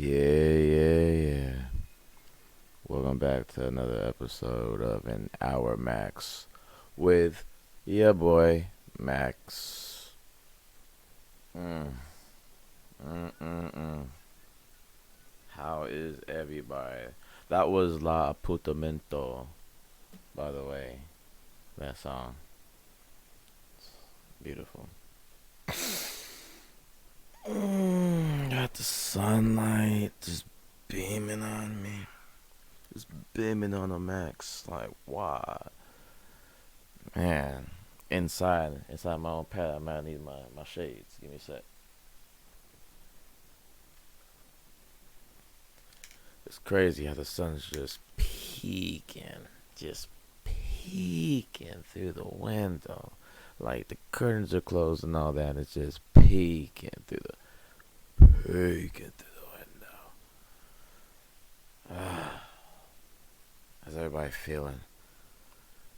Yeah. Welcome back to another episode of an Hour MaXX with your boy Max. Mm, mm. How is everybody? That was La Aputamento, by the way. That song. Beautiful. Got the sunlight just beaming on me. Just beaming on the max. Like, wow. Man, inside my own pad, I might need my shades. Give me a sec. It's crazy how the sun's just peeking through the window. Like the curtains are closed and all that, and it's just peeking through the window. How's everybody feeling?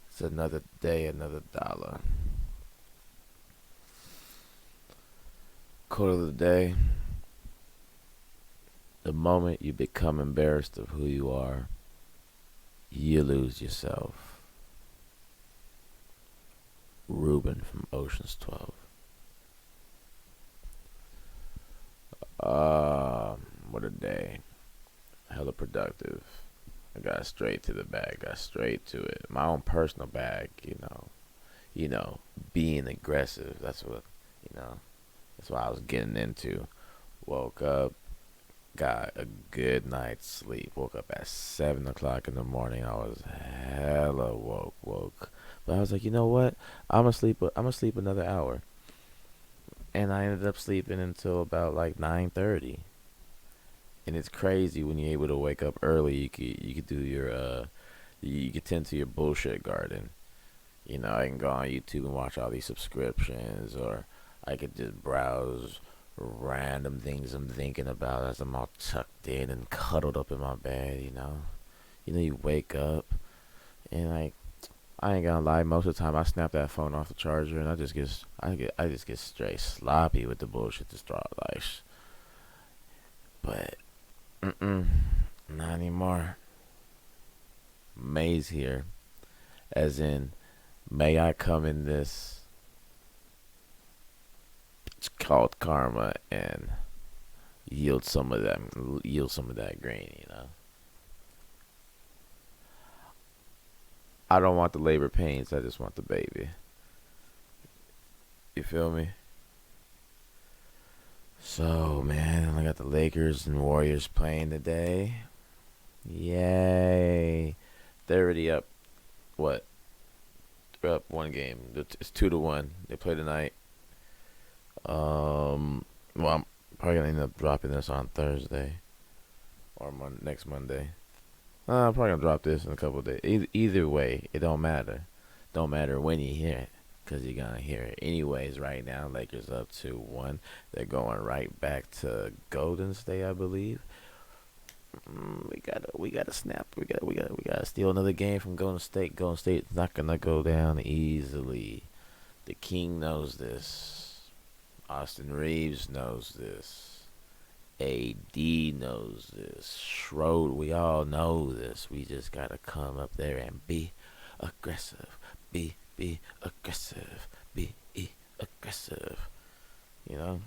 It's another day, another dollar. Quote of the day: the moment you become embarrassed of who you are, you lose yourself. Ruben from Ocean's 12. What a day. Hella productive. I got straight to the bag, got straight to it. My own personal bag, being aggressive. That's what I was getting into. Woke up, got a good night's sleep. Woke up at 7 o'clock in the morning. I was hella woke. But I was like, you know what? I'm gonna sleep another hour. And I ended up sleeping until about like 9:30. And it's crazy when you're able to wake up early. You could do your you could tend to your bullshit garden. I can go on YouTube and watch all these subscriptions, or I could just browse random things I'm thinking about as I'm all tucked in and cuddled up in my bed. You wake up and like I ain't gonna lie. Most of the time, I snap that phone off the charger and I just get straight sloppy with the bullshit to start like. But not anymore. May's here, as in, may I come in this. It's called karma and yield some of that grain. I don't want the labor pains. I just want the baby. You feel me? So man, I got the Lakers and Warriors playing today. Yay! They're already up. What? They're up one game. It's 2-1. They play tonight. Well, I'm probably gonna end up dropping this on Thursday or next Monday. I'm probably gonna drop this in a couple of days. Either way, it don't matter. Don't matter when you hear it, cause you're gonna hear it anyways. Right now, Lakers up 2-1. They're going right back to Golden State, I believe. We gotta snap. We gotta steal another game from Golden State. Golden State's not gonna go down easily. The King knows this. Austin Reeves knows this. AD knows this. Schroed, we all know this. We just gotta come up there and be aggressive. Be aggressive. Be aggressive. You know?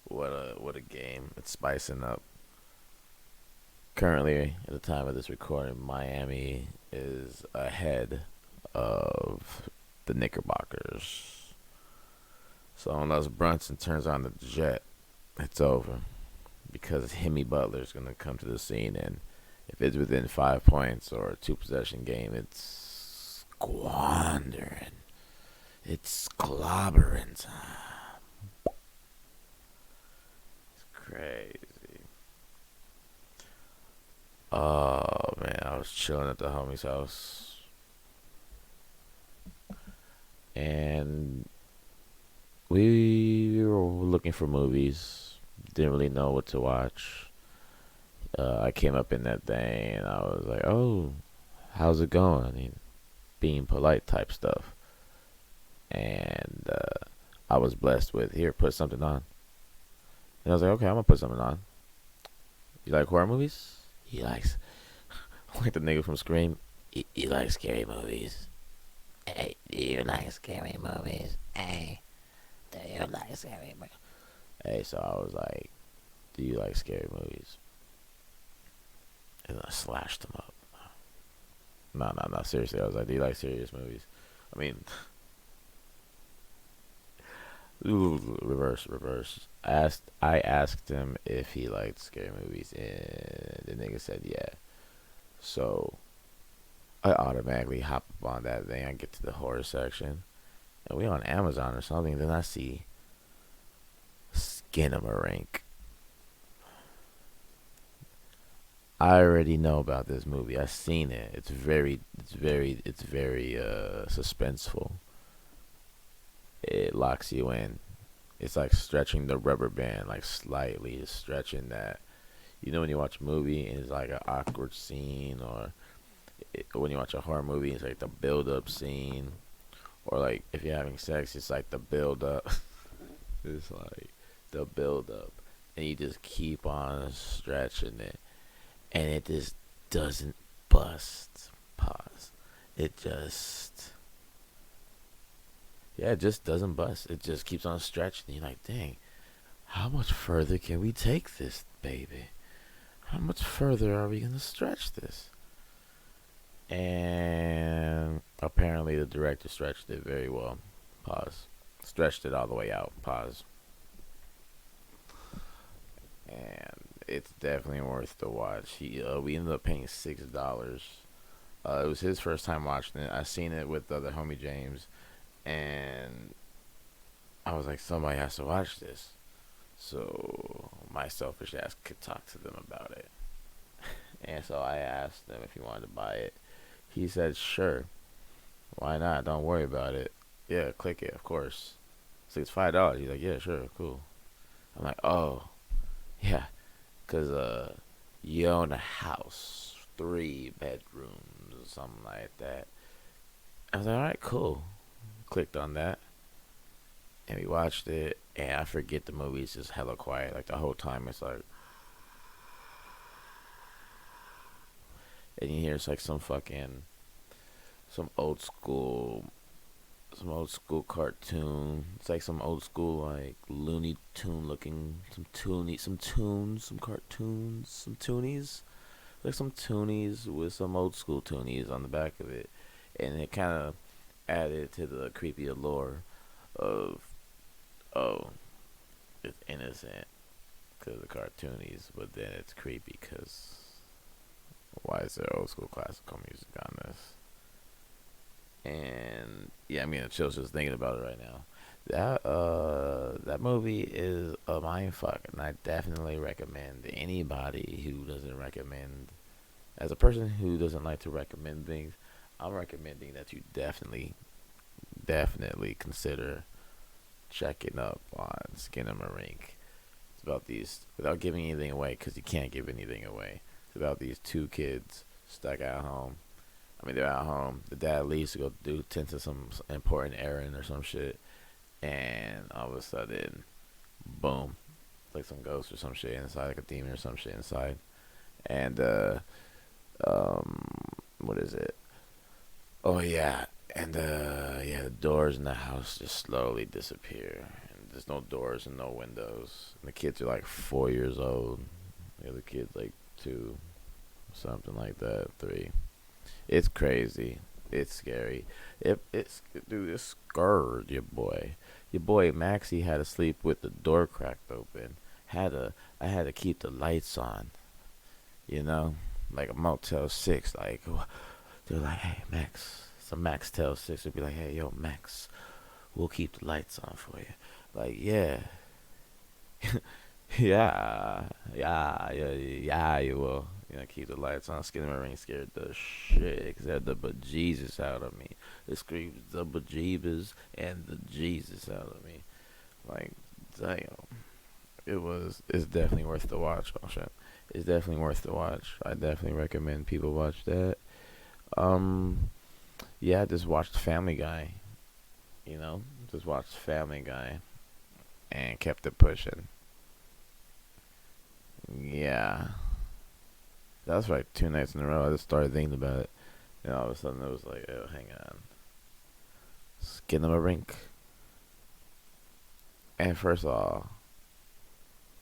What a game. It's spicing up. Currently, at the time of this recording, Miami is ahead of the Knickerbockers. So unless Brunson turns on the jet, it's over. Because Hemi Butler's going to come to the scene, and if it's within 5 points or a two-possession game, it's squandering. It's clobbering time. It's crazy. Oh, man, I was chilling at the homie's house. And we were looking for movies. Didn't really know what to watch. I came up in that thing and I was like, "Oh, how's it going?" I mean, being polite type stuff. And I was blessed with, "Here, put something on." And I was like, okay, I'm gonna put something on. You like horror movies? He likes like the nigga from Scream. You like scary movies? Hey, do you like scary movies? Hey, do you like scary movies? Hey, so I was like, do you like scary movies? And I slashed him up. No, no, no. Seriously, I was like, do you like serious movies? I mean, reverse, reverse. I asked him if he liked scary movies, and the nigga said yeah. So I automatically hop up on that thing. I get to the horror section, and we on Amazon or something. Then I see Skinamarink. I already know about this movie. I've seen it. It's very suspenseful. It locks you in. It's like stretching the rubber band, like slightly stretching that. You know when you watch a movie and it's like an awkward scene, or when you watch a horror movie, it's like the build up scene, or like if you're having sex, it's like the build up. It's like the build up, and you just keep on stretching it, and it just doesn't bust. Pause. It just, yeah, it just doesn't bust. It just keeps on stretching. You're like, dang, how much further can we take this, baby? How much further are we gonna stretch this? And apparently the director stretched it very well. Pause. Stretched it all the way out. Pause. And it's definitely worth the watch. We ended up paying $6. It was his first time watching it. I seen it with the other homie James, and I was like, somebody has to watch this. So my selfish ass could talk to them about it. And so I asked him if he wanted to buy it. He said, sure. Why not? Don't worry about it. Yeah, click it, of course. So it's $5. He's like, yeah, sure, cool. I'm like, oh, yeah, cause you own a house, 3 bedrooms, or something like that. I was like, all right, cool. Clicked on that, and we watched it. And I forget the movie's just hella quiet. Like the whole time, it's like, and you hear it's like some old school some old school cartoon. It's like some old school like Looney Tune looking some cartoons, some toonies, like some toonies with some old school toonies on the back of it, and it kind of added to the creepy allure of, oh, it's innocent because of cartoonies, but then it's creepy because why is there old school classical music on this? And yeah, I mean, the chills just thinking about it right now. That movie is a mind fuck, and I definitely recommend anybody who doesn't recommend. As a person who doesn't like to recommend things, I'm recommending that you definitely consider checking up on Skinamarink. It's about these, without giving anything away, because you can't give anything away. It's about these 2 kids stuck at home. I mean, they're at home. The dad leaves to go tend to some important errand or some shit, and all of a sudden, boom, like some ghost or some shit inside, like a demon or some shit inside, and um, what is it? Oh yeah, and yeah, the doors in the house just slowly disappear, and there's no doors and no windows. And the kids are like 4 years old. The other kid's like 2, something like that, 3. It's crazy. It's scary. Dude, it scared your boy. Your boy Maxie had to sleep with the door cracked open. I had to keep the lights on. You know, like a Motel 6. Like they're like, hey Max, it's a Maxtel 6. They'd be like, hey yo Max, we'll keep the lights on for you. Like yeah, yeah, you will. You know, keep the lights on. Skinamarink scared the shit, cause that the bejesus out of me. It screams the bejeebus and the Jesus out of me. Like, damn. It's definitely worth the watch. Oh shit. It's definitely worth the watch. I definitely recommend people watch that. Um, yeah, I just watched Family Guy. You know, just watched Family Guy and kept it pushing. Yeah, that's like 2 nights in a row. I just started thinking about it, and all of a sudden it was like, oh, hang on, skin of a rink. And first of all,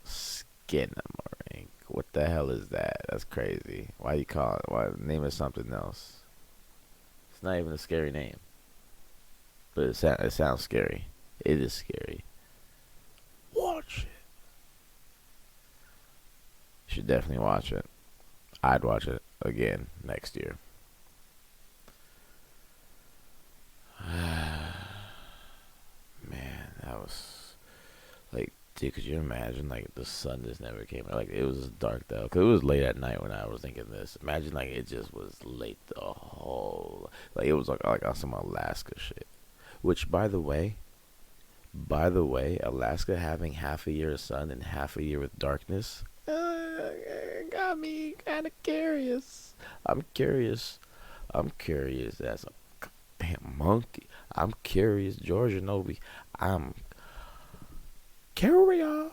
skin of a rink. What the hell is that? That's crazy. Why you call it? Why name it something else? It's not even a scary name, but it sounds scary. It is scary. Watch it. You should definitely watch it. I'd watch it again next year. Man, that was like, dude, could you imagine like the sun just never came out? Like it was dark though, cause it was late at night when I was thinking this. Imagine like it just was late the whole, like it was like on some Alaska shit. Which by the way, Alaska having half a year of sun and half a year with darkness, got me kind of curious. I'm curious. I'm curious as a damn monkey. I'm curious, Georgia Novi. I'm curious.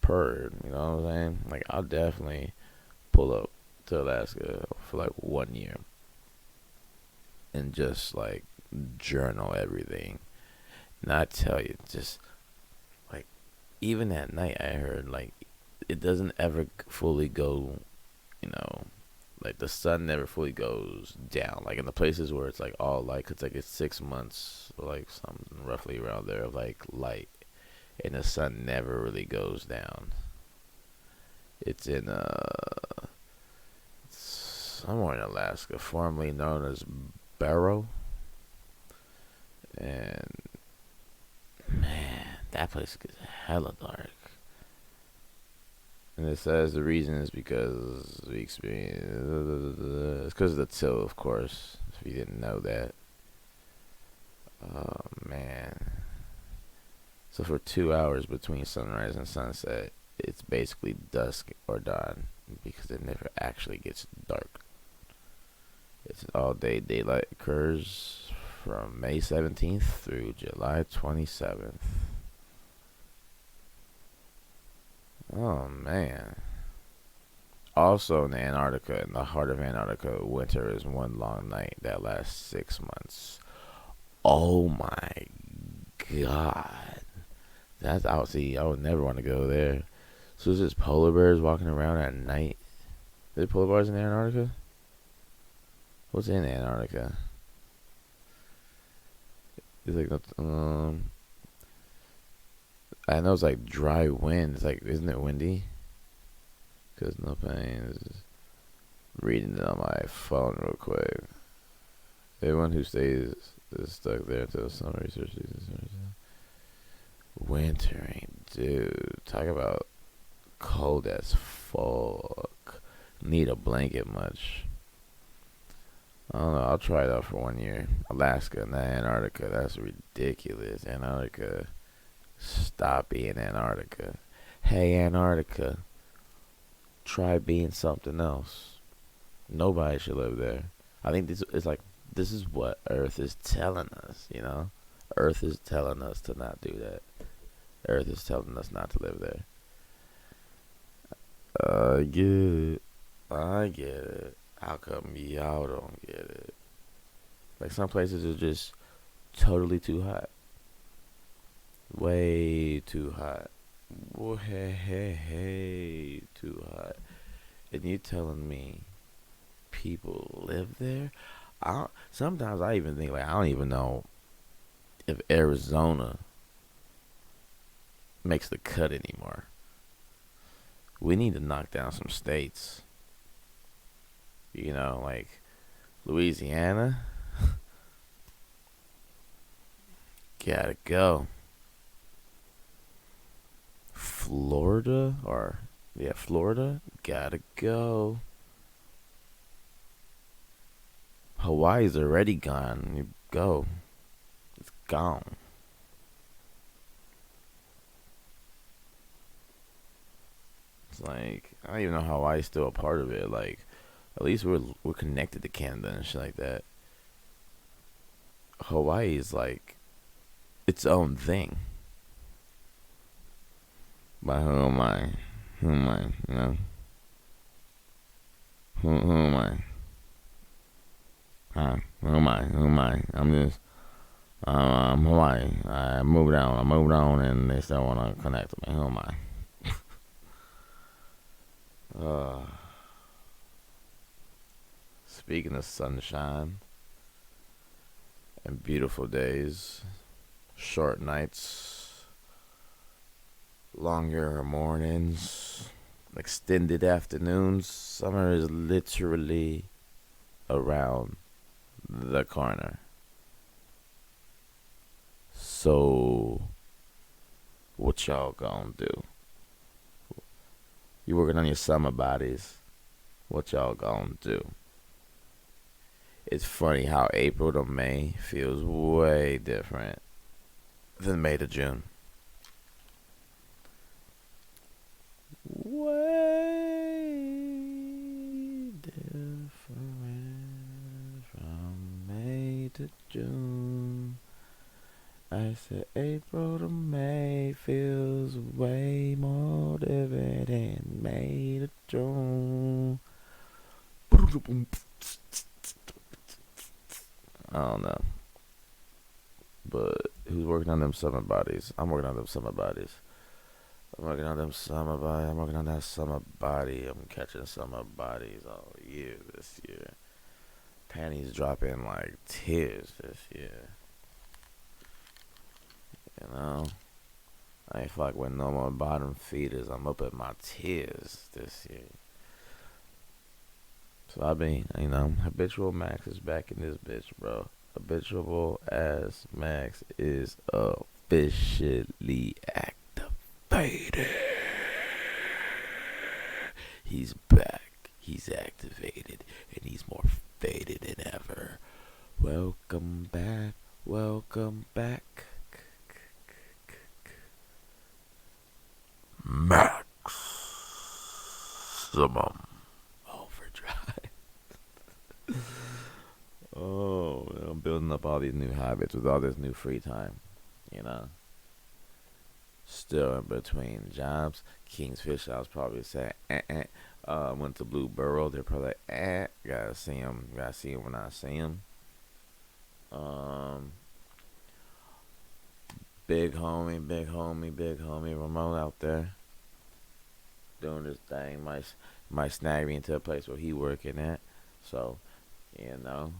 Purred, you know what I'm saying? Like, I'll definitely pull up to Alaska for like 1 year and just like journal everything. And I tell you, just like, even at night, I heard like it doesn't ever fully go, you know, like the sun never fully goes down. Like in the places where it's like all light, it's like it's 6 months, like something roughly around there of like light, and the sun never really goes down. It's in somewhere in Alaska, formerly known as Barrow, and man, that place gets hella dark. And it says the reason is because we experience. It's because of the tilt, of course. If you didn't know that. Oh man. So for 2 hours between sunrise and sunset, it's basically dusk or dawn because it never actually gets dark. It's all day daylight occurs from May 17th through July 27th. Oh man. Also in Antarctica, in the heart of Antarctica, winter is one long night that lasts 6 months. Oh my god. That's out. See, I would never want to go there. So it's just polar bears walking around at night. Are there polar bears in Antarctica? What's in Antarctica? It's like I know it's like dry wind. It's like, isn't it windy? Cause no pain. Is reading it on my phone real quick. Everyone who stays is stuck there until summer research season. Wintering, dude. Talk about cold as fuck. Need a blanket much. I don't know. I'll try it out for 1 year. Alaska, not Antarctica. That's ridiculous. Antarctica. Stop being Antarctica. Hey, Antarctica. Try being something else. Nobody should live there. I think this is what Earth is telling us, you know? Earth is telling us to not do that. Earth is telling us not to live there. I get it. I get it. How come y'all don't get it? Like some places are just totally too hot. Way too hot. Way too hot. And you telling me people live there? Sometimes I even think like I don't even know if Arizona makes the cut anymore. We need to knock down some states. You know, like Louisiana. Gotta go. Florida or yeah, Florida. Gotta go. Hawaii's already gone. You go. It's gone. It's like I don't even know how Hawaii's still a part of it. Like at least we're connected to Canada and shit like that. Hawaii is like its own thing. But who am I? Who am I? You know? Who am I? Huh? Who am I? Who am I? I'm just I'm Hawaii. I moved on. And they still want to connect with me. Who am I? Uh, Speaking of sunshine and beautiful days, short nights, longer mornings, extended afternoons, summer is literally around the corner. So, what y'all gonna do? You working on your summer bodies. What y'all gonna do? It's funny how April to May feels way different than May to June. Way different from May to June. I said April to May feels way more different than May to June. I don't know. But who's working on them summer bodies? I'm working on them summer bodies. I'm working on them summer body. I'm working on that summer body. I'm catching summer bodies all year this year. Panties dropping like tears this year. You know? I ain't fuck with no more bottom feeders. I'm up at my tears this year. So I mean, habitual Max is back in this bitch, bro. Habitual ass Max is officially activated. He's back. He's activated, and he's more faded than ever. Welcome back. Welcome back. Maximum overdrive. Oh, I'm building up all these new habits with all this new free time. You know, still in between jobs. King's Fish, I was probably saying, went to Blue Burrow. They're probably like, gotta see him. Gotta see him when I see him. Um, big homie, Ramon out there doing this thing. Might snag me into a place where he working at. So, you know,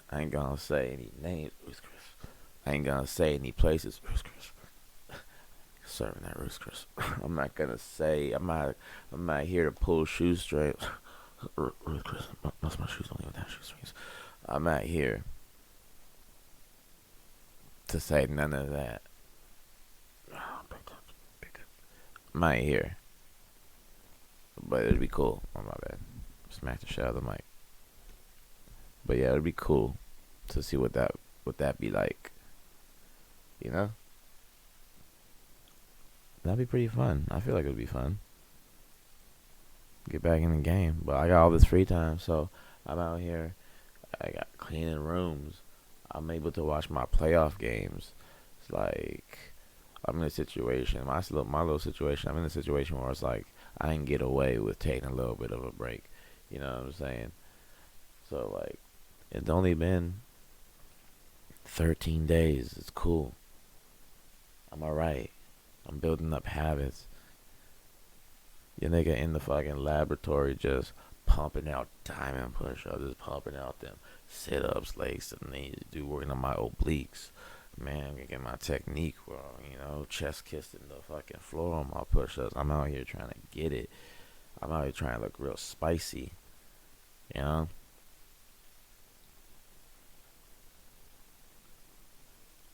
I ain't gonna say any names. I ain't gonna say any places. Serving that Ruth's Chris. I'm not gonna say. I'm not here to pull shoestrings. Ruth's Chris. Most of my shoes don't even have shoestrings. I'm not here to say none of that. I'm not here. But it'd be cool. Oh my bad. Smack the shit out of the mic. But yeah, it'd be cool to see what that be like. You know? That'd be pretty fun. I feel like it'd be fun. Get back in the game. But I got all this free time, so I'm out here. I got cleaning rooms. I'm able to watch my playoff games. It's like I'm in a situation. My little situation. I'm in a situation where it's like I can get away with taking a little bit of a break. You know what I'm saying? So like, it's only been 13 days. It's cool. I'm alright. I'm building up habits. Your nigga in the fucking laboratory just pumping out diamond push-ups, just pumping out them sit-ups, legs and knees, do working on my obliques. Man, I'm gonna get my technique wrong, chest kissing the fucking floor on my push-ups. I'm out here trying to get it. I'm out here trying to look real spicy, you know?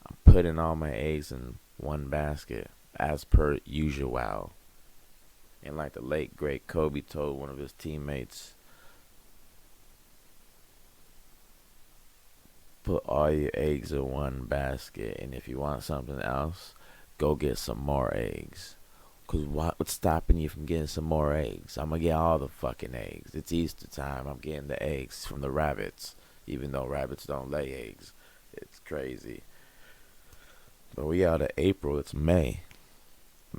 I'm putting all my eggs in one basket, as per usual. And like the late great Kobe told one of his teammates, put all your eggs in one basket, and if you want something else, go get some more eggs. Cause what's stopping you from getting some more eggs? I'm gonna get all the fucking eggs. It's Easter time. I'm getting the eggs from the rabbits, even though rabbits don't lay eggs. It's crazy. But we out of April. It's May.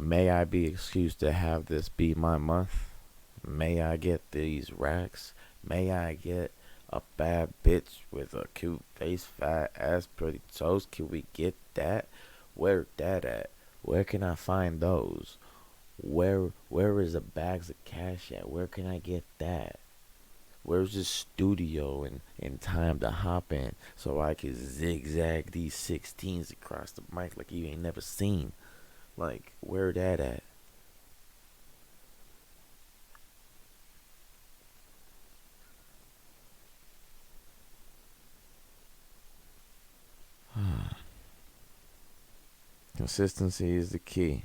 May I be excused to have this be my month? May I get these racks? May I get a bad bitch with a cute face, fat ass, pretty toes? Can we get that? Where that at? Where can I find those? Where is the bags of cash at? Where can I get that? Where's the studio and time to hop in so I can zigzag these 16s across the mic like you ain't never seen? Like, where that at? Consistency is the key.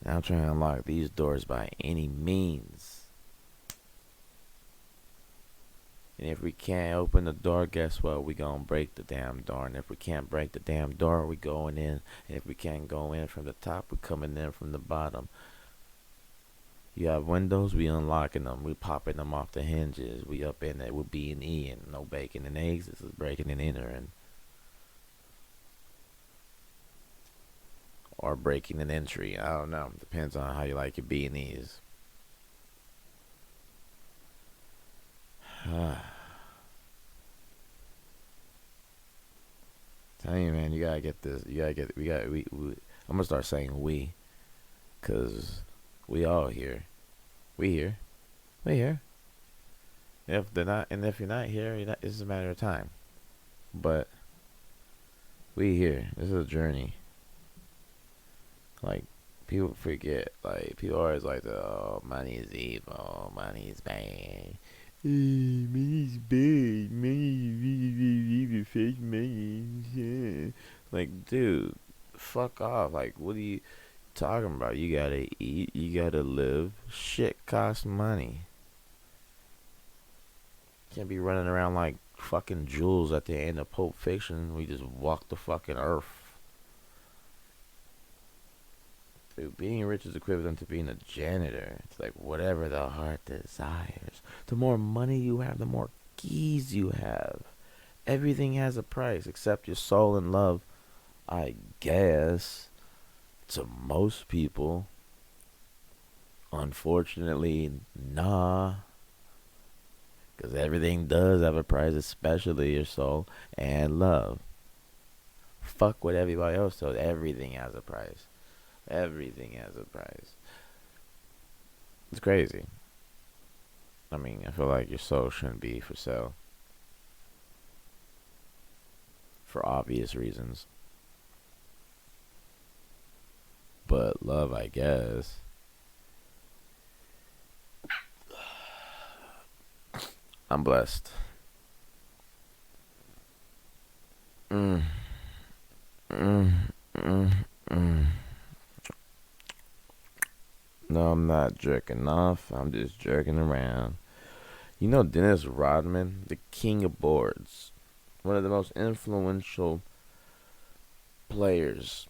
And I'm trying to unlock these doors by any means. And if we can't open the door, guess what? We gonna break the damn door. And if we can't break the damn door, we going in. And if we can't go in from the top, we coming in from the bottom. You have windows, we unlocking them. We popping them off the hinges. We up in it with B and E and no bacon and eggs. This is breaking and entering. Or breaking an entry. I don't know. Depends on how you like your B and E's. Tell you, man, you gotta get this. You gotta get. We. I'm gonna start saying we, cause we all here. We here. We here. If they're not, and if you're not here, you're not. It's a matter of time. But we here. This is a journey. Like, people forget. Like, people always like to, oh, money is evil. Money is bad. Money's bad. Money is evil. Fake money. Yeah. Like, dude, fuck off. Like, what are you talking about? You gotta eat. You gotta live. Shit costs money. Can't be running around like fucking Jules at the end of Pulp Fiction. We just walk the fucking earth. Dude, being rich is equivalent to being a janitor. It's like whatever the heart desires. The more money you have, the more keys you have. Everything has a price except your soul and love, I guess. To most people. Unfortunately, nah. Because everything does have a price, especially your soul and love. Fuck what everybody else says. Everything has a price. Everything has a price. It's crazy. I mean, I feel like your soul shouldn't be for sale. For obvious reasons. But love, I guess. I'm blessed. Mm. Mm. Mm. Mm. No, I'm not jerking off. I'm just jerking around. You know Dennis Rodman, the king of boards, one of the most influential players,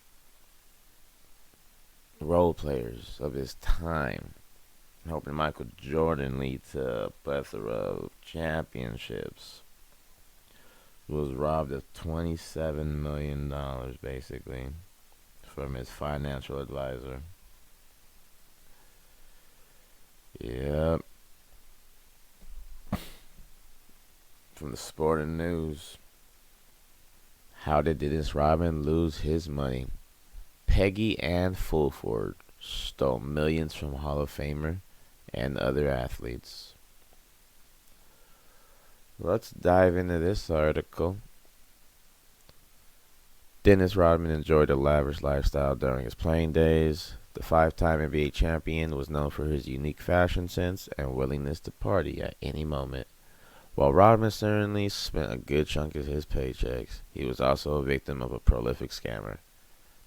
role players of his time, helping Michael Jordan lead to a plethora of championships, was robbed of $27 million basically from his financial advisor. Yep. From the sporting news. How did Dennis Rodman lose his money? Peggy Ann Fulford stole millions from Hall of Famer and other athletes. Let's dive into this article. Dennis Rodman enjoyed a lavish lifestyle during his playing days. The five-time NBA champion was known for his unique fashion sense and willingness to party at any moment. While Rodman certainly spent a good chunk of his paychecks, he was also a victim of a prolific scammer.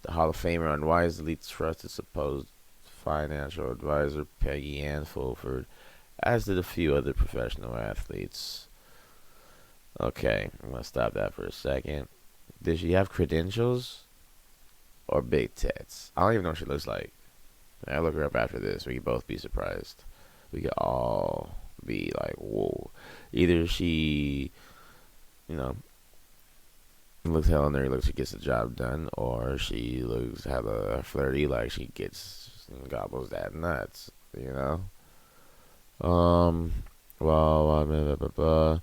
The Hall of Famer unwisely trusted supposed financial advisor Peggy Ann Fulford, as did a few other professional athletes. Okay, I'm going to stop that for a second. Does she have credentials or big tits? I don't even know what she looks like. I'll look her up after this. We could both be surprised. We could all be like, whoa. Either she, you know, looks hella nerdy, looks she gets the job done, or she looks hella flirty, like she gets gobbles that nuts, you know. Um, well, blah, blah, blah.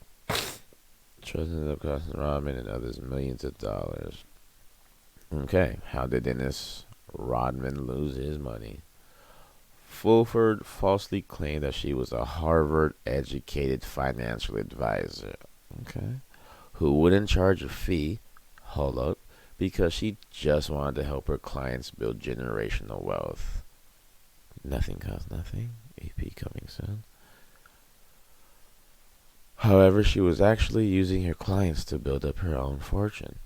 Trust ended up costing Rodman and others millions of dollars. Okay, how did Dennis Rodman lose his money? Fulford falsely claimed that she was a Harvard-educated financial advisor. Okay, who wouldn't charge a fee. Hold up, because she just wanted to help her clients build generational wealth. Nothing costs nothing. AP coming soon. However, she was actually using her clients to build up her own fortune.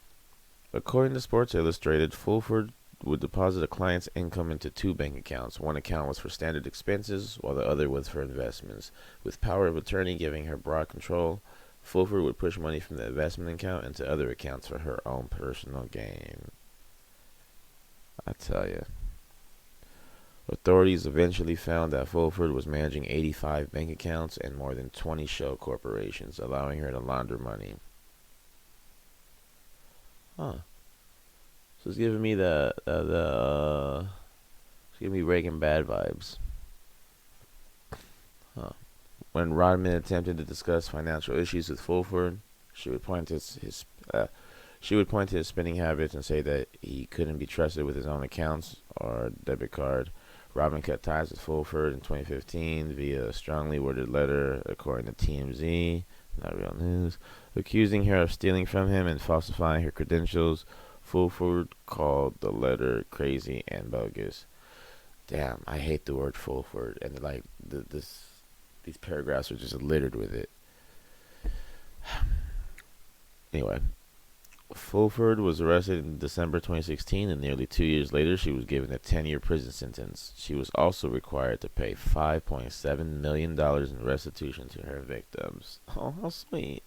According to Sports Illustrated, Fulford would deposit a client's income into two bank accounts. One account was for standard expenses, while the other was for investments. With power of attorney giving her broad control, Fulford would push money from the investment account into other accounts for her own personal gain. I tell you. Authorities eventually found that Fulford was managing 85 bank accounts and more than 20 shell corporations, allowing her to launder money. Huh. So it's giving me it's giving me Breaking Bad vibes. Huh. When Rodman attempted to discuss financial issues with Fulford, she would point to his spending habits and say that he couldn't be trusted with his own accounts or debit card. Rodman cut ties with Fulford in 2015 via a strongly worded letter, according to TMZ, not real news, accusing her of stealing from him and falsifying her credentials. Fulford called the letter crazy and bogus. Damn, I hate the word Fulford, and like these paragraphs are just littered with it. Anyway, Fulford was arrested in December 2016, and nearly 2 years later, she was given a 10-year prison sentence. She was also required to pay $5.7 million in restitution to her victims. Oh, how sweet.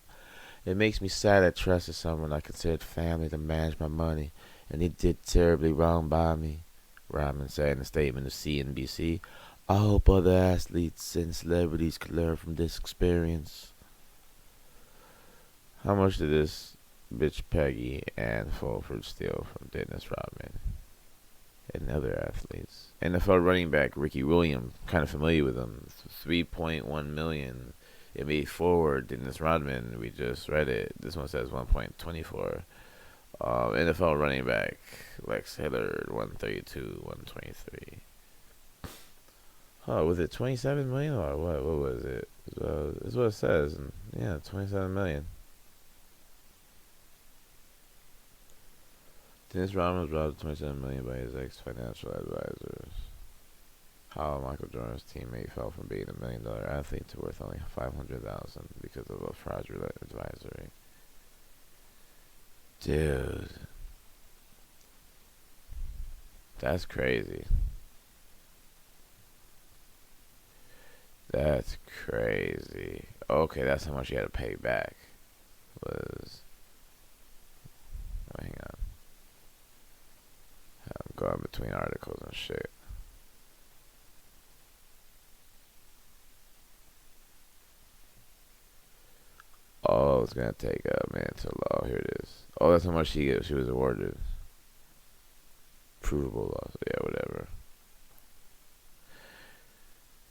It makes me sad I trusted someone I considered family to manage my money, and he did terribly wrong by me, Rodman said in a statement to CNBC. I hope other athletes and celebrities could learn from this experience. How much did this bitch Peggy and Fulford steal from Dennis Rodman and other athletes? NFL running back Ricky Williams, kind of familiar with him, 3.1 million. It made forward Dennis Rodman. We just read it. This one says 1.24. NFL running back Lex Hillard 132, 123. Oh, was it 27 million or what? What was it? That's what it says. Yeah, 27 million. Dennis Rodman was robbed of 27 million by his ex-financial advisors. How Michael Jordan's teammate fell from being $1 million athlete to worth only 500,000 because of a fraudulent advisory. Dude, that's crazy. That's crazy. Okay, that's how much you had to pay back. Was hang on. I'm going between articles and shit. Oh, it's gonna take a minute to load. Here it is. Oh, that's how much she was awarded. Provable loss. Yeah, whatever.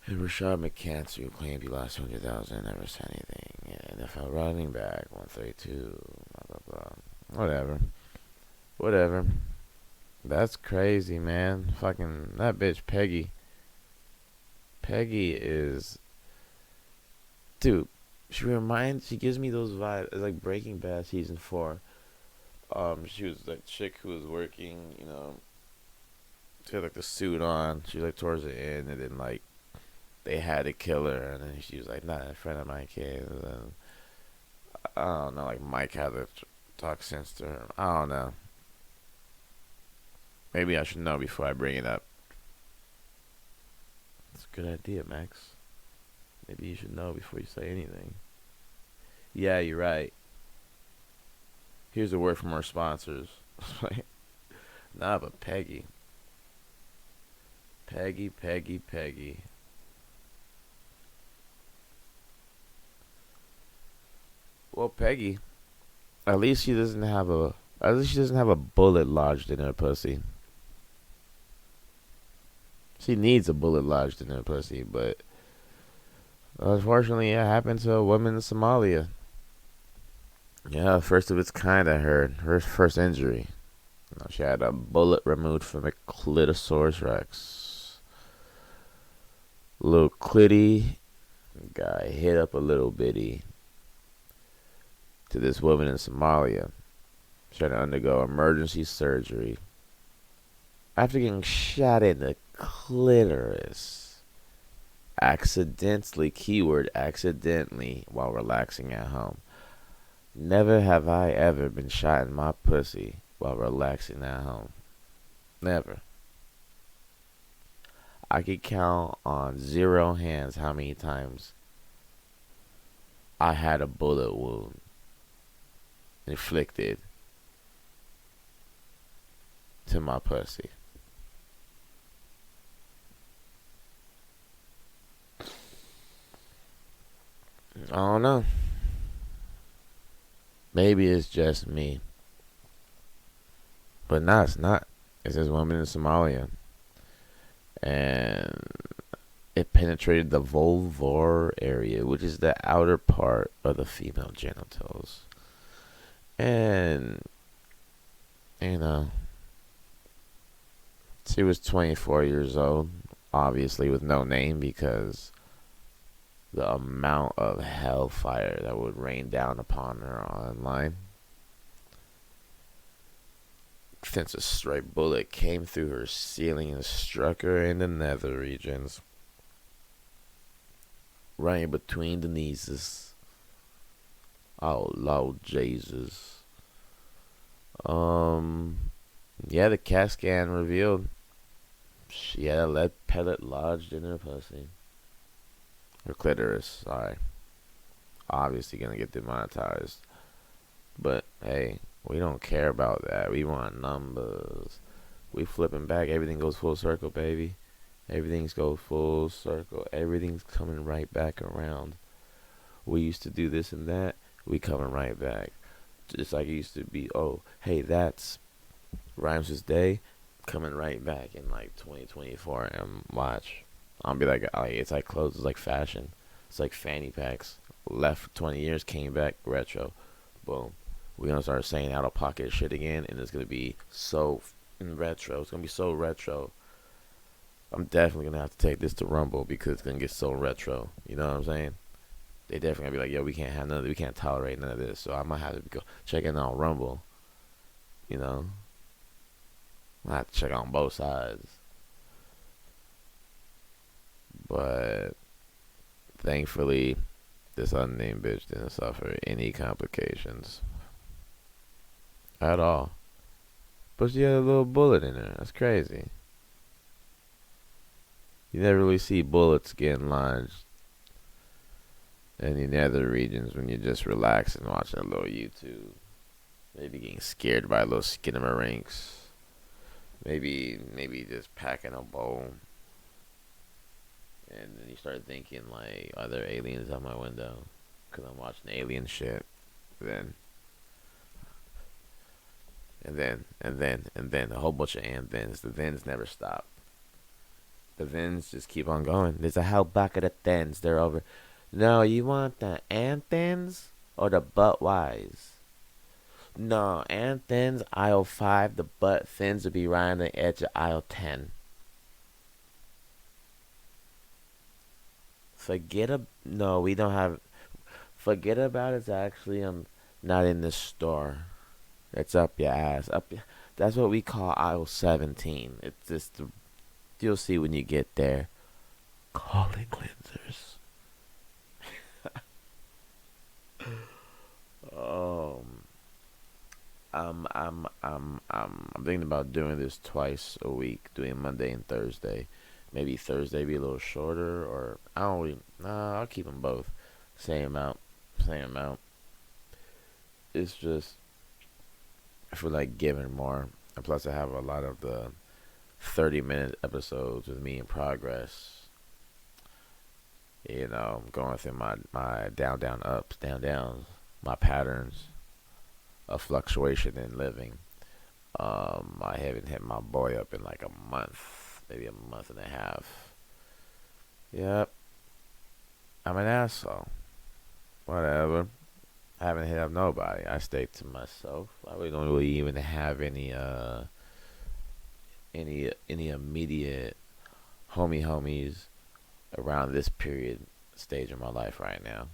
And Rashad McCants, who claimed he lost 200,000, never said anything. Yeah, NFL running back, 132. Blah blah blah. Whatever. That's crazy, man. Fucking that bitch Peggy. Peggy is, dude. She gives me those vibes. It's like Breaking Bad season 4. She was like chick who was working, she had like the suit on. She was like towards the end, and then like they had to kill her, and then she was like, "Nah, a friend of mine came." And then, I don't know, like Mike had to talk sense to her. I don't know. Maybe I should know before I bring it up. That's a good idea, Max. Maybe you should know before you say anything. Yeah, you're right. Here's a word from our sponsors. Nah, but Peggy. Peggy. Well, Peggy, at least she doesn't have a At least she doesn't have a bullet lodged in her pussy. She needs a bullet lodged in her pussy, but unfortunately, it happened to a woman in Somalia. Yeah, first of its kind, I heard. Her first injury. She had a bullet removed from her clitosaurus rex. Little clitty got hit up a little bitty to this woman in Somalia. She had to undergo emergency surgery after getting shot in the clitoris. Accidentally, keyword accidentally, while relaxing at home. Never have I ever been shot in my pussy while relaxing at home. Never. I could count on 0 hands how many times I had a bullet wound inflicted to my pussy. I don't know. Maybe it's just me. But no, it's not. It's this woman in Somalia. And it penetrated the vulvar area, which is the outer part of the female genitals. And, you know, she was 24 years old, obviously with no name because the amount of hellfire that would rain down upon her online. Since a stray bullet came through her ceiling and struck her in the nether regions, right between the knees. Oh Lord Jesus. Yeah, the CAT scan revealed she had a lead pellet lodged in her pussy. Her clitoris, sorry. Obviously gonna get demonetized. But hey, we don't care about that. We want numbers. We flipping back. Everything goes full circle, baby. Everything's goes full circle. Everything's coming right back around. We used to do this and that. We coming right back. Just like it used to be, oh, hey, that's Rhymes' Day coming right back in like 2024. And watch. I'll be like, it's like clothes. It's like fashion. It's like fanny packs. Left 20 years, came back, retro. Boom. We're going to start saying out of pocket shit again. And it's going to be so retro. It's going to be so retro. I'm definitely going to have to take this to Rumble because it's going to get so retro. You know what I'm saying? They definitely going to be like, yo, we can't have none of this. We can't tolerate none of this. So I might have to go check in on Rumble. You know? I have to check on both sides. But thankfully, this unnamed bitch didn't suffer any complications at all. But she had a little bullet in her. That's crazy. You never really see bullets getting lodged in the nether regions when you're just relaxing, watching a little YouTube. Maybe getting scared by a little skinamarink. Maybe just packing a bowl. And then you start thinking, like, are there aliens out my window? Because I'm watching alien shit. Then, a whole bunch of and thens. The thens never stop. The thens just keep on going. There's a whole bucket of thens. They're over. No, you want the and thens or the butt wise? No, and thens, aisle 5. The butt thins will be right on the edge of aisle 10. No, we don't have. Forget about it's actually not in the store. It's up your ass. That's what we call aisle 17. It's just you'll see when you get there. Calling cleansers. um, I'm thinking about doing this twice a week, doing Monday and Thursday. Maybe Thursday be a little shorter, or I don't really. Nah, I'll keep them both. Same amount. It's just I feel like giving more, and plus I have a lot of the 30-minute episodes with me in progress. You know, going through my down, ups, down, downs, my patterns. a fluctuation in living. I haven't hit my boy up in like a month, maybe a month and a half. Yep, I'm an asshole. Whatever. I haven't hit up nobody. I stay to myself. I really don't really even have any immediate homies around this period stage of my life right now.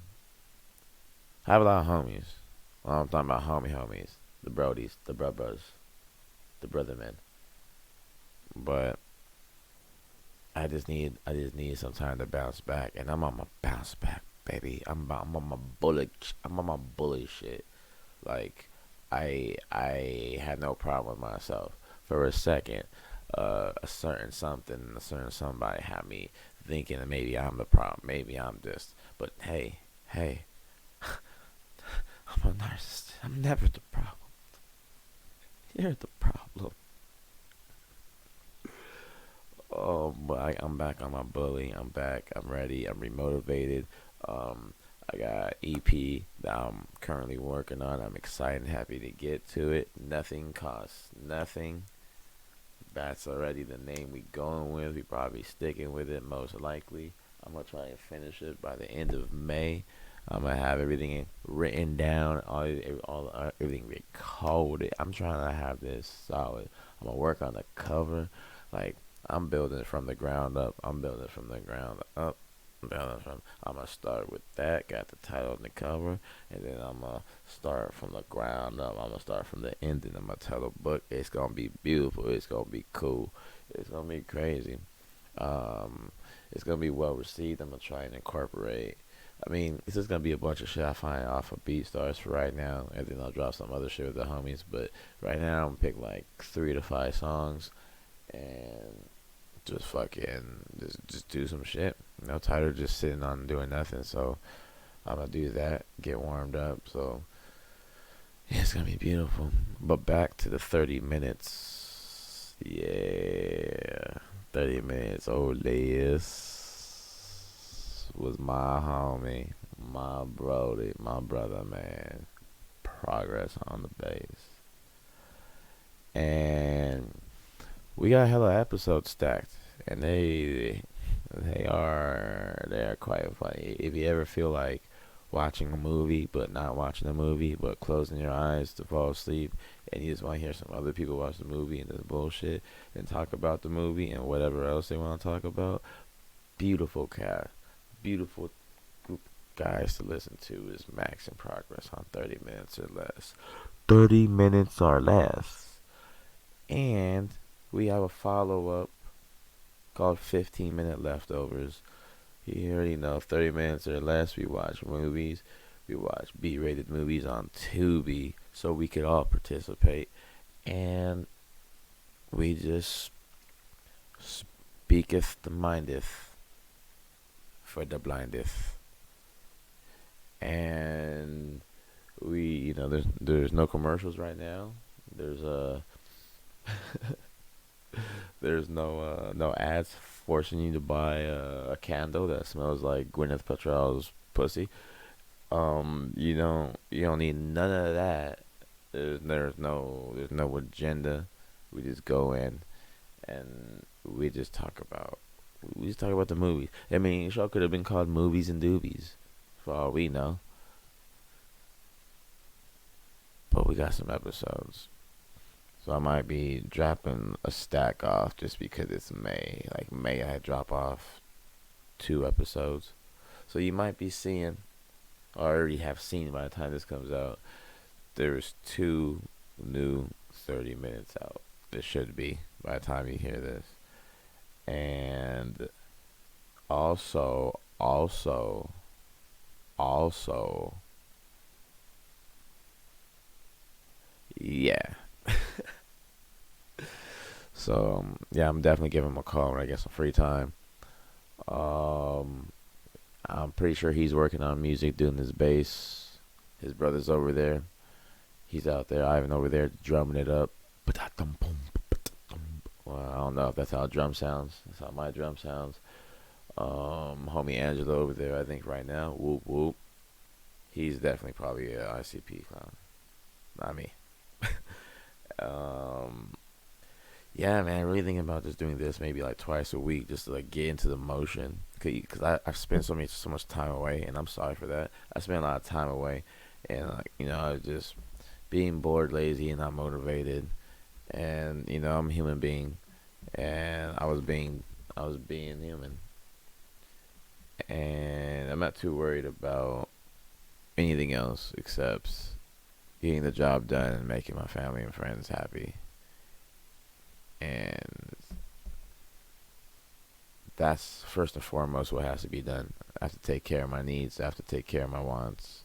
I have a lot of homies. Well, I'm talking about homies, the brodies, the bros, the brother men. But I just need some time to bounce back, and I'm on my bounce back, baby. I'm on my bullet shit. Like I had no problem with myself for a second. A certain somebody had me thinking that maybe I'm the problem, maybe I'm just. But hey, I'm a narcissist. I'm never the problem. You're the problem. Oh, but I'm back on my bully. I'm back. I'm ready. I'm remotivated. Um, I got EP that I'm currently working on. I'm excited and happy to get to it. Nothing costs nothing. That's already the name we going with. We probably sticking with it most likely. I'm gonna try and finish it by the end of May. I'm gonna have everything written down, everything recorded. I'm trying to have this solid. I'm gonna work on the cover, like I'm building it from the ground up. I'm building it from the ground up. I'm gonna start with that. Got the title and the cover, and then I'm gonna start from the ground up. I'm gonna start from the end, and I'm gonna tell the book. It's gonna be beautiful. It's gonna be cool. It's gonna be crazy. Um, it's gonna be well received. I'm gonna try and incorporate. I mean, it's just gonna be a bunch of shit I find off of BeatStars for right now, and then I'll drop some other shit with the homies. But right now, I'm gonna pick like 3 to 5 songs and just fucking just do some shit. Tired of just sitting on doing nothing. So I'm gonna do that, get warmed up. So yeah, it's gonna be beautiful. But back to the 30 minutes. Yeah, 30 minutes. Old Liz was my homie, my brody, my brother, man. Progress on the bass. And we got hella episodes stacked, and they are quite funny. If you ever feel like watching a movie but not watching the movie but closing your eyes to fall asleep, and you just want to hear some other people watch the movie and this bullshit and talk about the movie and whatever else they want to talk about, beautiful cast, beautiful group of guys to listen to is Max in Progress on 30 minutes or less. 30 minutes or less. And we have a follow up called 15-minute leftovers. You already know, 30 minutes or less. We watch movies. We watch B-rated movies on Tubi, so we could all participate. And we just speaketh the mindeth for the blindeth. And there's no commercials right now. There's there's no ads forcing you to buy a candle that smells like Gwyneth Paltrow's pussy. You don't need none of that. There's no agenda. We just go in and we just talk about the movies. I mean, the show could have been called Movies and Doobies, for all we know. But we got some episodes. So I might be dropping a stack off just because it's May. Like May, I drop off 2 episodes. So you might be seeing, or already have seen by the time this comes out, there's 2 new 30 minutes out. There should be by the time you hear this. And also, yeah. So yeah, I'm definitely giving him a call when I get some free time. Um, I'm pretty sure he's working on music, doing his bass. His brother's over there. He's out there. Ivan over there drumming it up. Well, I don't know if that's how a drum sounds. That's how my drum sounds. Homie Angelo over there, I think right now. Whoop whoop. He's definitely probably a ICP clown. not me. um, yeah, man, really thinking about just doing this maybe like twice a week, just to like get into the motion. Cause I've spent so much time away, and I'm sorry for that. I spent a lot of time away, and like I was just being bored, lazy, and not motivated. And I'm a human being, and I was being human, and I'm not too worried about anything else except getting the job done and making my family and friends happy. And that's first and foremost what has to be done. I have to take care of my needs. I have to take care of my wants.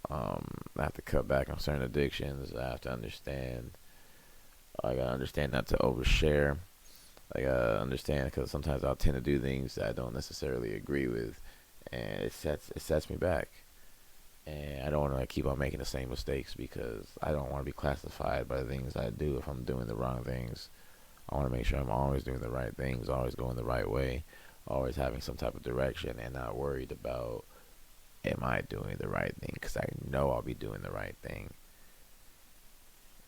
I have to cut back on certain addictions. I have to understand. I gotta understand not to overshare. I gotta understand because sometimes I'll tend to do things that I don't necessarily agree with, and it sets me back. And I don't want to keep on making the same mistakes because I don't want to be classified by the things I do if I'm doing the wrong things. I want to make sure I'm always doing the right things, always going the right way, always having some type of direction, and not worried about am I doing the right thing, because I know I'll be doing the right thing.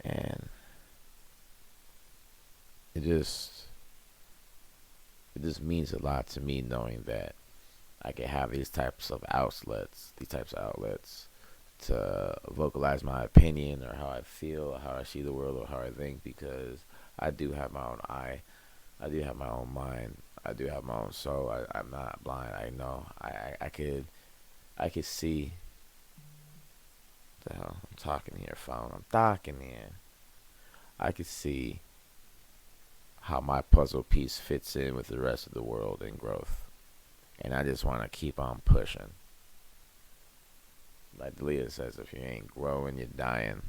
And it just it just means a lot to me knowing that I can have these types of outlets to vocalize my opinion or how I feel, or how I see the world, or how I think, because I do have my own eye. I do have my own mind. I do have my own soul. I'm not blind. I know. I could see the hell I'm talking here, phone. I'm talking here. I could see how my puzzle piece fits in with the rest of the world and growth. And I just want to keep on pushing. Like Delia says, if you ain't growing, you're dying.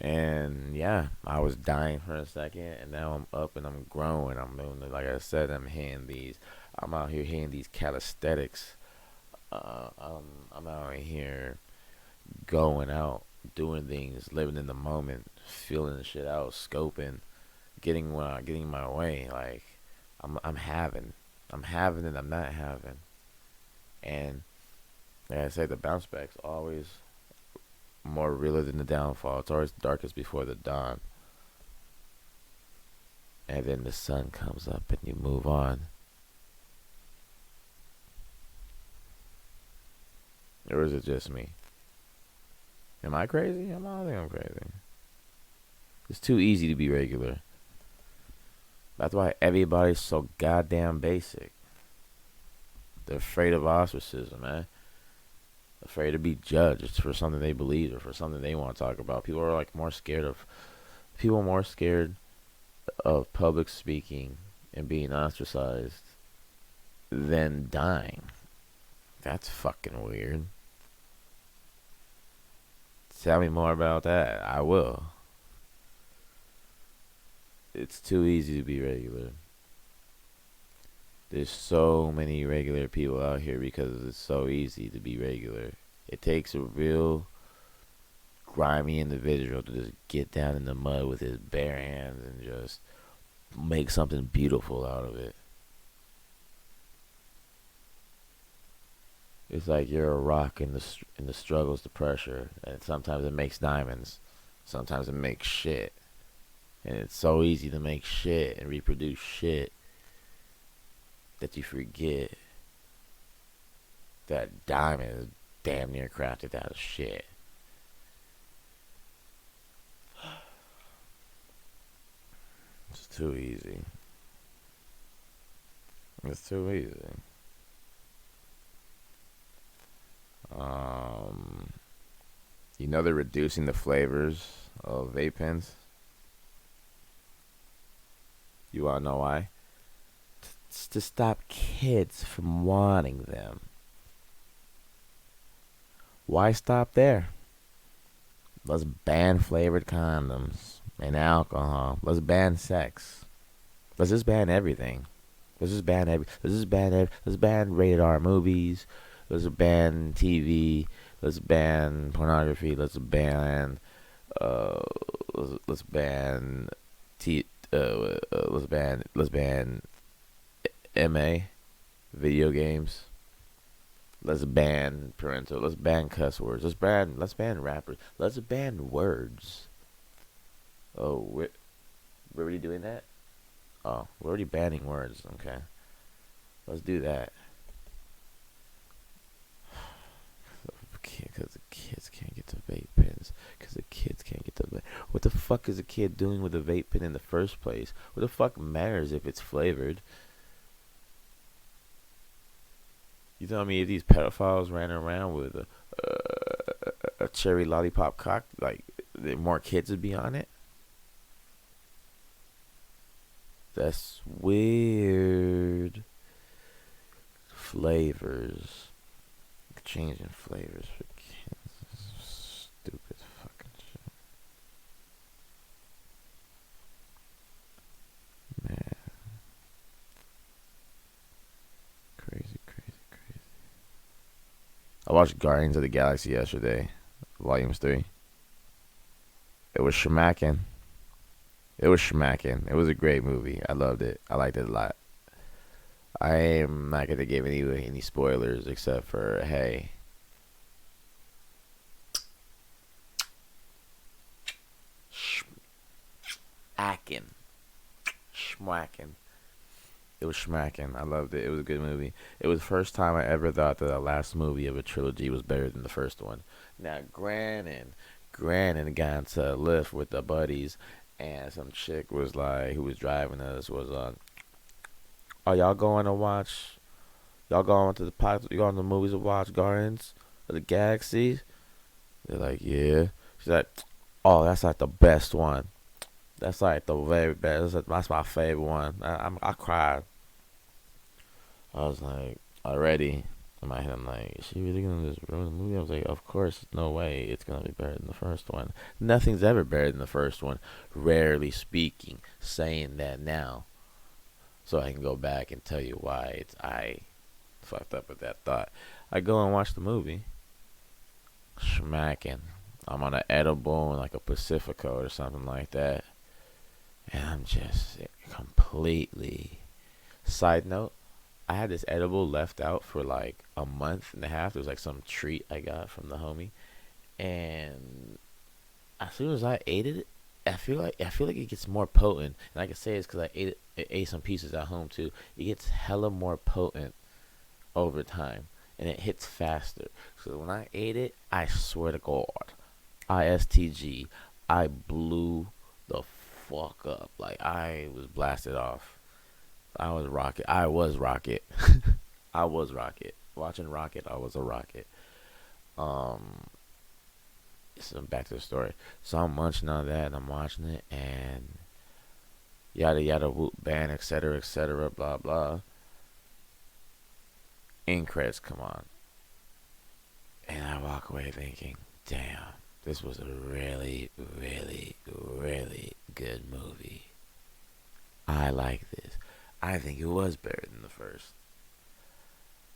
And yeah, I was dying for a second, and now I'm up and I'm growing. I'm doing, like I said, I'm out here hitting these calisthenics. I'm out here going out, doing things, living in the moment, feeling the shit out, scoping, getting my way. Like I'm having and I'm not having. And like I say, the bounce back's always more realer than the downfall. It's always darkest before the dawn. And then the sun comes up and you move on. Or is it just me? Am I crazy? I don't think I'm crazy. It's too easy to be regular. That's why everybody's so goddamn basic. They're afraid of ostracism, man. Afraid to be judged for something they believe or for something they want to talk about. People are like more scared of public speaking and being ostracized than dying. That's fucking weird. Tell me more about that. I will. It's too easy to be regular. There's so many regular people out here because it's so easy to be regular. It takes a real grimy individual to just get down in the mud with his bare hands and just make something beautiful out of it. It's like you're a rock in the struggles, the pressure, and sometimes it makes diamonds, sometimes it makes shit, and it's so easy to make shit and reproduce shit that you forget that diamond is damn near crafted out of shit. It's too easy. It's too easy. Um, they're reducing the flavors of vape pens. You wanna know why? It's to stop kids from wanting them. Why stop there? Let's ban flavored condoms and alcohol. Let's ban sex. Let's just ban everything. Let's ban rated R movies. Let's ban TV. Let's ban pornography. Uh, let's ban t. Let's ban MA, video games. Let's ban parental. Let's ban cuss words. Let's ban rappers. Let's ban words. Oh, we're already doing that. Oh, we're already banning words. Okay, let's do that. Because the kids can't get the vape pens. Because the kids can't get the vape. What the fuck is a kid doing with a vape pen in the first place? What the fuck matters if it's flavored? You tell me if these pedophiles ran around with a cherry lollipop cock, like more kids would be on it? That's weird. Flavors. Changing flavors for kids. Stupid fucking shit. Man. Crazy, crazy, crazy. I watched Guardians of the Galaxy yesterday. Volumes 3. It was schmacking. It was schmacking. It was a great movie. I loved it. I liked it a lot. I am not gonna give any spoilers except for hey, schmacking, schmacking. It was schmacking. I loved it. It was a good movie. It was the first time I ever thought that the last movie of a trilogy was better than the first one. Now, granted, got into a lift with the buddies, and some chick was like, who was driving us, was are y'all going to watch? Y'all going to the park? You going to the movies to watch Guardians of the Galaxy? They're like, yeah. She's like, oh, that's like the best one. That's like the very best. That's my favorite one. I cried. I was like, already in my head, I'm like, is she really gonna just ruin the movie? I was like, of course, no way. It's gonna be better than the first one. Nothing's ever better than the first one. Rarely speaking, saying that now, so I can go back and tell you why I fucked up with that thought. I go and watch the movie. Smacking. I'm on an edible, like a Pacifico or something like that, and I'm just completely. Side note: I had this edible left out for like a month and a half. It was like some treat I got from the homie, and as soon as I ate it, I feel like it gets more potent. And I can say it's because I ate some pieces at home too. It gets hella more potent over time, and it hits faster. So when I ate it, I swear to God, ISTG, I blew the fuck up. Like I was blasted off. I was rocket. I was rocket. I was rocket. Watching Rocket, I was a rocket. Um, so back to the story. So I'm munching on that, and I'm watching it, and yada yada whoop band, etc., blah blah. End credits come on, and I walk away thinking, damn, this was a really, really, really good movie. I like this. I think it was better than the first.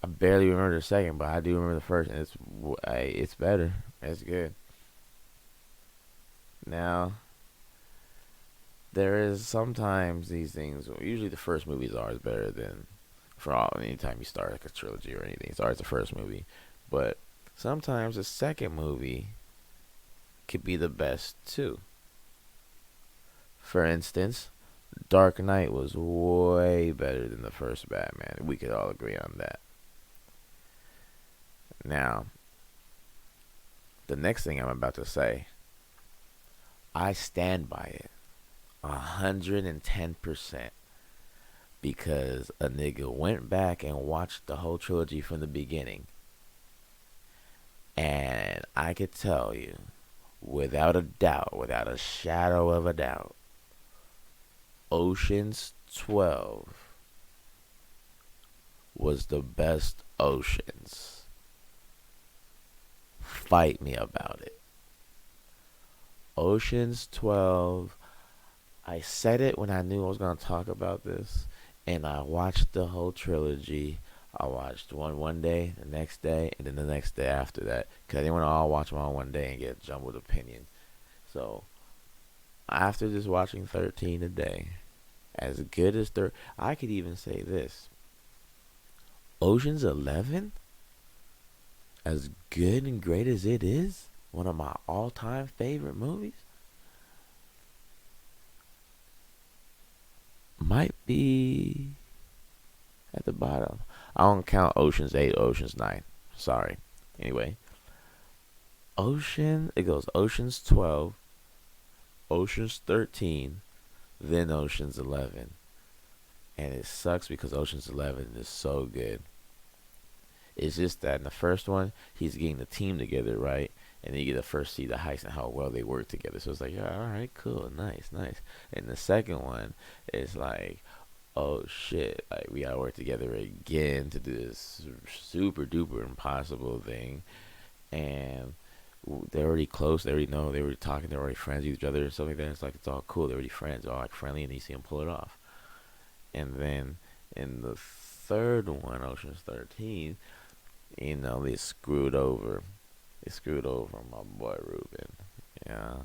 I barely remember the second, but I do remember the first, and it's better. It's good. Now there is sometimes these things. Usually, the first movies are always better than for all. Anytime you start like a trilogy or anything, it's always the first movie. But sometimes the second movie could be the best too. For instance, Dark Knight was way better than the first Batman. We could all agree on that. Now, the next thing I'm about to say, I stand by it 110% because a nigga went back and watched the whole trilogy from the beginning. And I could tell you, without a doubt, without a shadow of a doubt, Ocean's 12 was the best Oceans. Fight me about it. Ocean's 12. I said it when I knew I was going to talk about this, and I watched the whole trilogy. I watched one day, the next day, and then the next day after that, because I didn't want to all watch them all one day and get a jumbled opinion. So, after just watching 13 a day, as good as I could even say this. Ocean's 11 as good and great as it is, one of my all-time favorite movies might be at the bottom. I don't count Ocean's 8, Ocean's 9. Sorry. Anyway, it goes Ocean's 12, Ocean's 13, then Ocean's 11. And it sucks because Ocean's 11 is so good. It's just that in the first one, he's getting the team together, right? And then you get to first see the heist and how well they work together. So it's like, yeah, all right, cool, nice, nice. And the second one is like, oh shit, like we gotta work together again to do this super duper impossible thing. And they're already close. They already know. They were talking. They're already friends with each other and stuff like that. It's like it's all cool. They're already friends. They're all like friendly, and you see them pull it off. And then in the third one, Ocean's 13, they screwed over. They screwed over my boy Ruben. Yeah.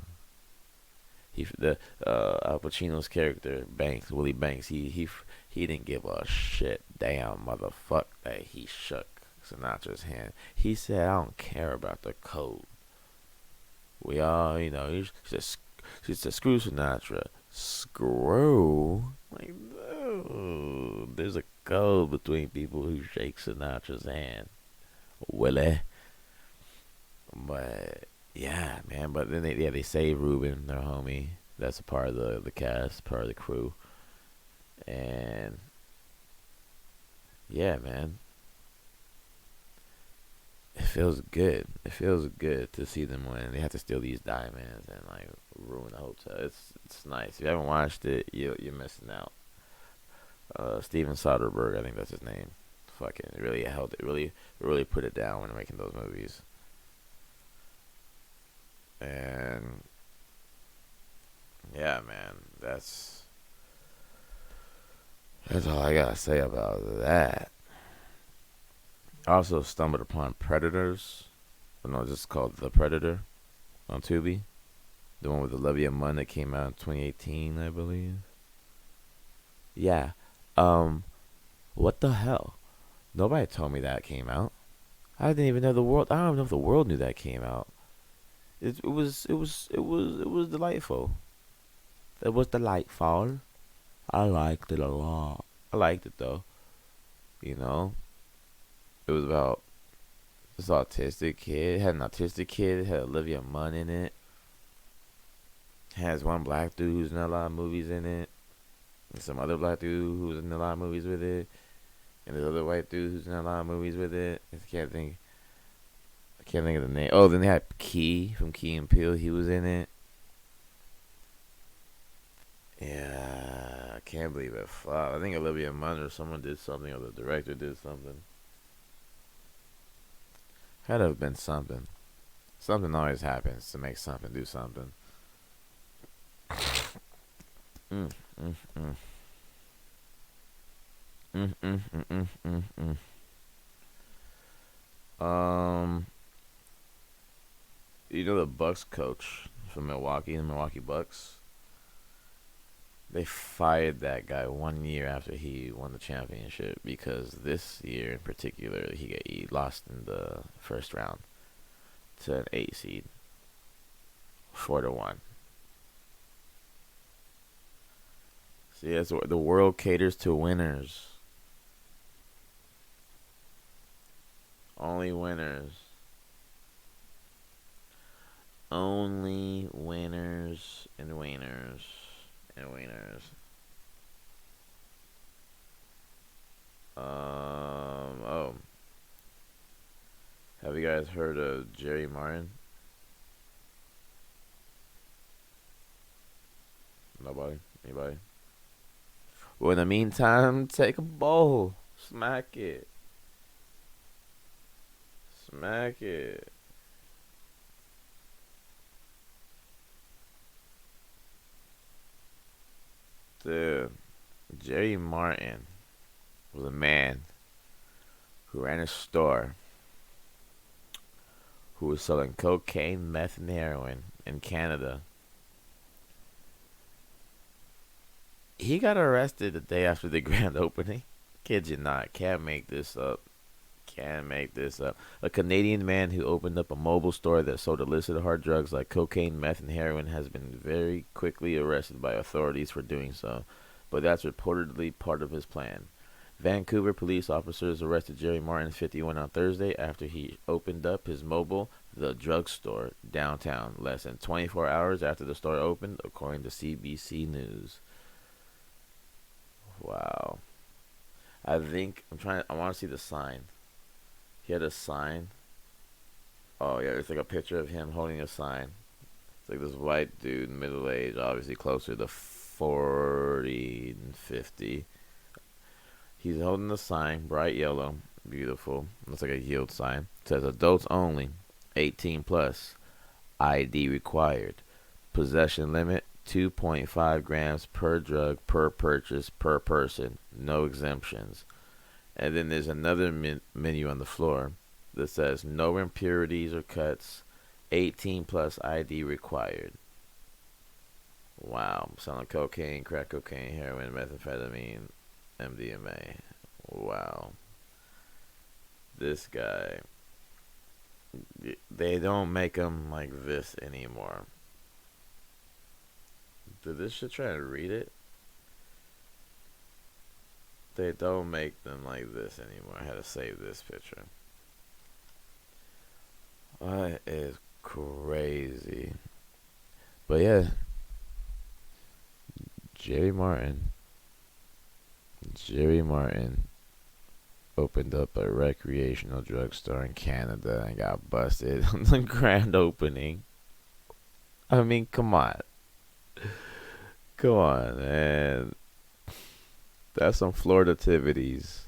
Al Pacino's character Banks, Willie Banks, he didn't give a shit damn motherfucker that he shook Sinatra's hand. He said, I don't care about the code. We all, she said, screw Sinatra. Screw? Like, no. There's a code between people who shake Sinatra's hand. Willie. But, yeah, man. But then they save Ruben, their homie. That's a part of the cast, part of the crew. And, yeah, man. It feels good. It feels good to see them win. They have to steal these diamonds and like ruin the hotel. It's nice. If you haven't watched it, you're missing out. Steven Soderbergh, I think that's his name. Fucking really held it. Really put it down when making those movies. And yeah, man, that's all I gotta say about that. I also stumbled upon Predators. I know it's just called The Predator on Tubi. The one with Olivia Munn that came out in 2018, I believe. Yeah. Um. What the hell? Nobody told me that came out. I didn't even know the world. I don't even know if the world knew that came out. It was delightful. It was delightful. I liked it a lot. I liked it though. You know, it was about this autistic kid. It had an autistic kid. It had Olivia Munn in it. It has one black dude who's in a lot of movies in it. And some other black dude who's in a lot of movies with it. And this other white dude who's in a lot of movies with it. I can't think of the name. Oh, then they had Key from Key and Peele. He was in it. Yeah, I can't believe it flopped. I think Olivia Munn or someone did something, or the director did something. Had to have been something. Something always happens to make something do something. Mm, mm, mm. Mm, mm, mm, mm, mm, mm. The Bucks coach from Milwaukee, the Milwaukee Bucks. They fired that guy 1 year after he won the championship because this year in particular he lost in the first round to an 8 seed, 4-1. See, that's what the world caters to winners. Only winners. Only winners and winners and winners. Oh. Have you guys heard of Jerry Martin? Nobody? Anybody? Well, in the meantime, take a bowl. Smack it. Smack it. Dude, Jerry Martin was a man who ran a store who was selling cocaine, meth, and heroin in Canada. He got arrested the day after the grand opening. Kid you not, can't make this up. Can't make this up. A Canadian man who opened up a mobile store that sold illicit hard drugs like cocaine, meth, and heroin has been very quickly arrested by authorities for doing so, but that's reportedly part of his plan. Vancouver police officers arrested Jerry Martin, 51, on Thursday after he opened up his mobile, the drugstore, downtown, less than 24 hours after the store opened, according to CBC News. Wow. I want to see the sign. He had a sign. Oh, yeah, it's like a picture of him holding a sign. It's like this white dude, middle age, obviously closer to 40 and 50. He's holding a sign, bright yellow, beautiful. Looks like a yield sign. It says adults only, 18 plus, ID required. Possession limit 2.5 grams per drug per purchase per person. No exemptions. And then there's another menu on the floor that says no impurities or cuts. 18 plus ID required. Wow. Selling cocaine, crack cocaine, heroin, methamphetamine, MDMA. Wow. This guy. They don't make them like this anymore. Did this shit try to read it? They don't make them like this anymore. I had to save this picture. That is crazy. But yeah, Jerry Martin. Jerry Martin opened up a recreational drugstore in Canada and got busted on the grand opening. I mean, come on. Come on, man. That's some Florida activities.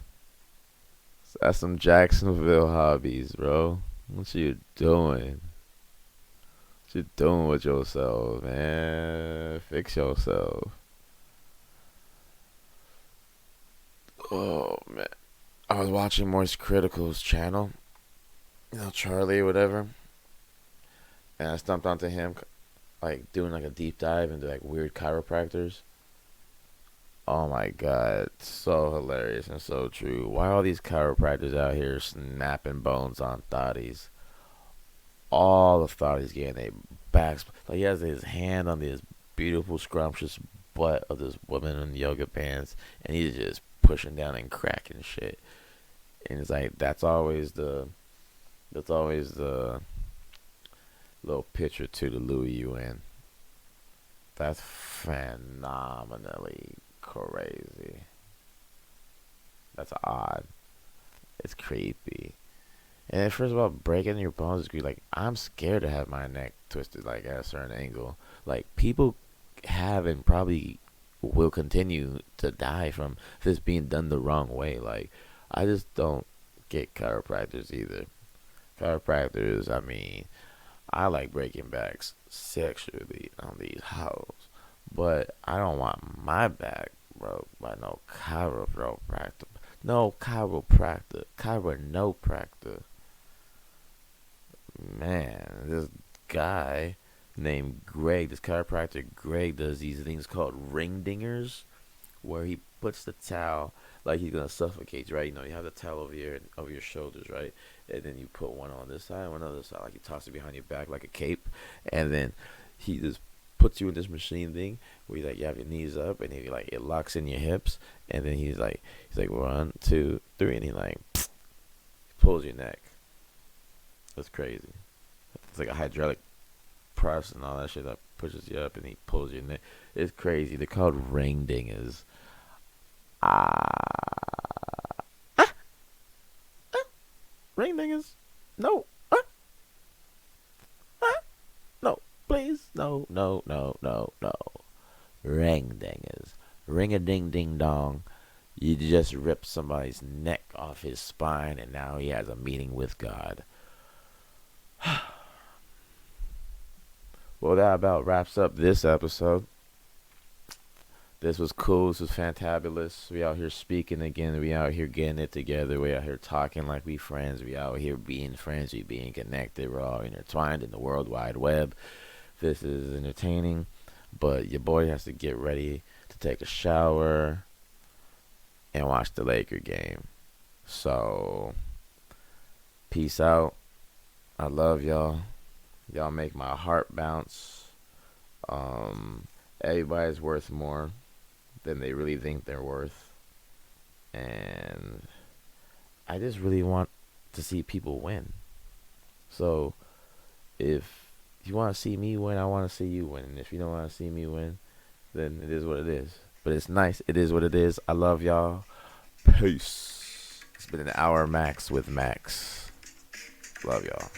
That's some Jacksonville hobbies, bro. What you doing? What you doing with yourself, man? Fix yourself. Oh, man. I was watching Moist Critical's channel. You know, Charlie or whatever. And I stumped onto him, like, doing, like, a deep dive into, like, weird chiropractors. Oh my god, so hilarious and so true. Why are all these chiropractors out here snapping bones on thotties? All the thotties getting their backs. Like he has his hand on this beautiful, scrumptious butt of this woman in yoga pants, and he's just pushing down and cracking shit. And it's like that's always the little picture to the Louis UN. That's phenomenally crazy. That's odd. It's creepy. And then first of all, breaking your bones is creepy. Like I'm scared to have my neck twisted like at a certain angle. Like people have and probably will continue to die from this being done the wrong way. Like I just don't get chiropractors either. Chiropractors, I mean, I like breaking backs sexually on these hoes, but I don't want my back broke by no chiropractor. No chiropractor. Chiropractor. Man, this guy named Greg, this chiropractor Greg, does these things called ring dingers, where he puts the towel like he's gonna suffocate you, right? You know, you have the towel over your shoulders, right? And then you put one on this side, one on the other side, like you toss it behind your back like a cape, and then he just puts you in this machine thing where you have your knees up, and he like it locks in your hips, and then he's like 1, 2, 3, and he like pulls your neck. That's crazy. It's like a hydraulic press and all that shit that pushes you up, and he pulls your neck. It's crazy. They're called ring dingers. Ah, ring dingers. No. No. Please. No. No. No. No. No. Ring dingers. Ring a ding ding dong. You just ripped somebody's neck off his spine, and now he has a meeting with God. Well, that about wraps up this episode. This was cool. This was fantabulous. We out here speaking again. We out here getting it together. We out here talking like we friends. We out here being friends. We being connected. We're all intertwined in the World Wide Web. This is entertaining, but your boy has to get ready to take a shower and watch the Laker game. So Peace out. I love y'all. Y'all make my heart bounce. Um, Everybody's worth more than they really think they're worth. And I just really want to see people win. So if you want to see me win, I want to see you win. And if you don't want to see me win, then it is what it is. But it's nice. It is what it is. I love y'all. Peace. It's been an hour max with Max. Love y'all.